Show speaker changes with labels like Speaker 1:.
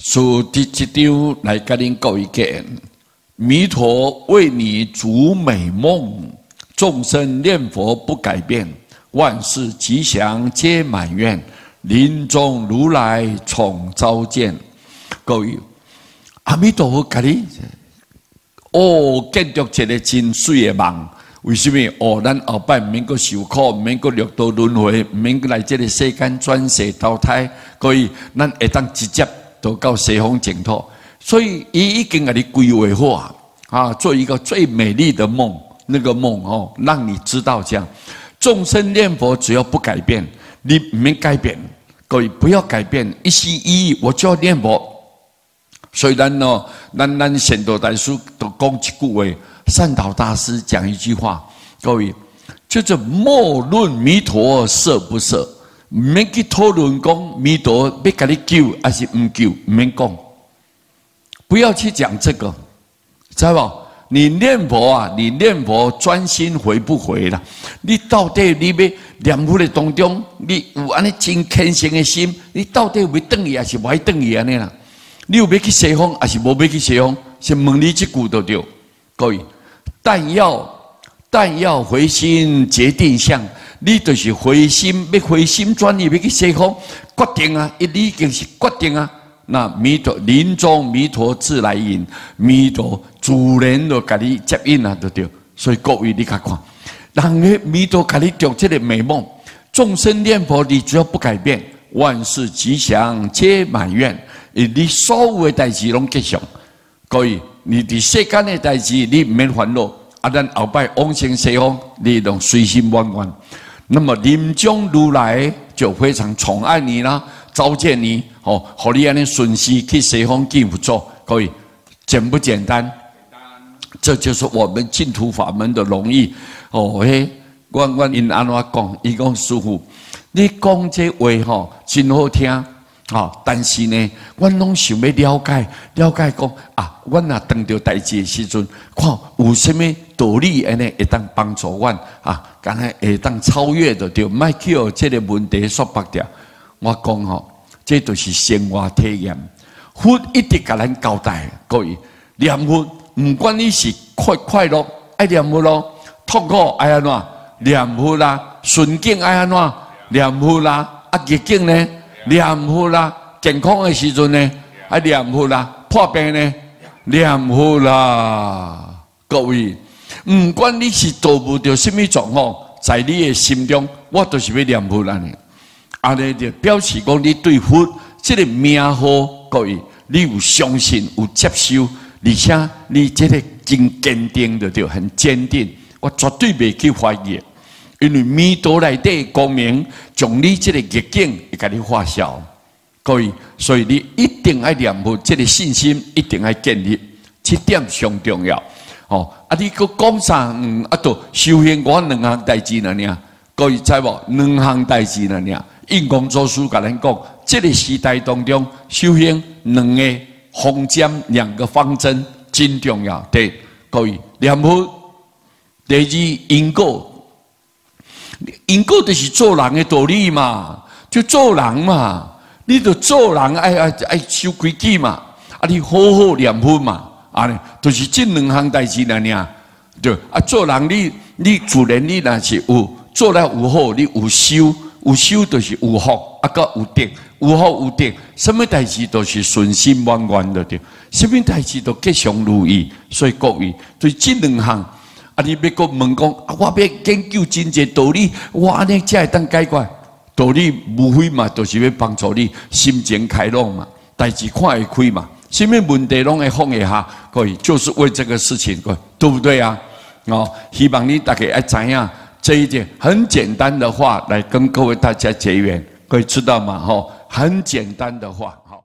Speaker 1: 属第一章来跟您告一个，弥陀为你筑美梦，众生念佛不改变，万事吉祥皆满愿，临终如来宠召见。各位，阿弥陀佛给你建筑一个真水的梦。为什么？咱后摆唔免阁受苦，唔免阁六道轮回，唔免阁来这个世间转世投胎，所以咱会当直接就到西方净土。所以已经给你规划好啊，做一个最美丽的梦。那个梦让你知道这样，众生念佛只要不改变，你唔免改变，各位不要改变，一心一意，我就要念佛。所以咱显道大师都讲一句话。善导大师讲一句话，各位，就是莫论弥陀摄不摄，唔免去讨论讲弥陀要给你救还是唔救，唔免讲，不要去讲这个，知道不？你念佛啊，你念佛专心回不回啦？你到底你要念佛的当中，你有安尼真虔诚的心，你到底会转去还是袂转去安尼啦？你有要去西方还是无要去西方？先问你这句就对，各位。但要回心决定相，你就是回心，要回心转意，要去西方，决定啊！你已经是决定啊。那弥陀临终，弥陀自来迎，弥陀自然就给你接引啊，对不对？所以各位你看看，人个弥陀给你着这个美梦，众生念佛，你只要不改变，万事吉祥皆满愿，你所有的代志拢吉祥，各位。你伫世间的代志，你唔免烦恼。咱后摆往生西方，你拢随心满愿。那么临终如来就非常宠爱你啦，召见你，互你安尼顺势去西方见佛祖。各位，简不简单？简单。这就是我们净土法门的容易。我因安怎讲？伊讲师父，你讲这话真好听。但是呢，阮拢想要了解讲啊，阮若碰到代志的时阵，看有啥物道理安尼会当帮助阮啊，敢若会当超越的对，莫去这个问题说白掉。我讲这都是生活体验。佛一直甲咱交代，各位念佛，唔管你是快乐爱念佛咯，痛苦爱安怎念佛啦，顺境爱安怎念佛啦，逆境呢？念佛啦，健康的时阵呢，还念佛啦；破病呢，念佛啦。各位，唔管你是度不到什么状况，在你的心中，我都是要念佛啦呢。安尼就表示讲你对佛这个名号，各位，你有相信，有接受，而且你这个真坚定的对，很坚定，我绝对袂去怀疑。因为弥陀内底光明，将你这个逆境会给你化消，各位，所以你一定要念佛，这个信心一定要建立，这点上重要。你搁讲啥？都修行我两项代志了呢。各位知无？两项代志了呢。印光祖师甲咱讲，这个时代当中修行两个方针，两个方针真重要。第一，各位念佛；第二，因果。因果就是做人的道理嘛，就做人嘛，你就做人爱守规矩嘛，你好好念佛嘛，就是这两项代志了呢。对，做人你自然你若是有做了有好，你有修就是有福，个有德，有福有德，什么代志都是顺心满愿的对，什么代志都吉祥如意。所以各位对这两项。你要搁问讲，我要研究真济道理，我安尼才会当解决道理，无非嘛，就是要帮助你心情开朗嘛，代志看会开嘛，什么问题拢会放下，可以，就是为这个事情，对不对啊？希望你大家要知影这一点很简单的话来跟各位大家结缘，可以知道吗？很简单的话。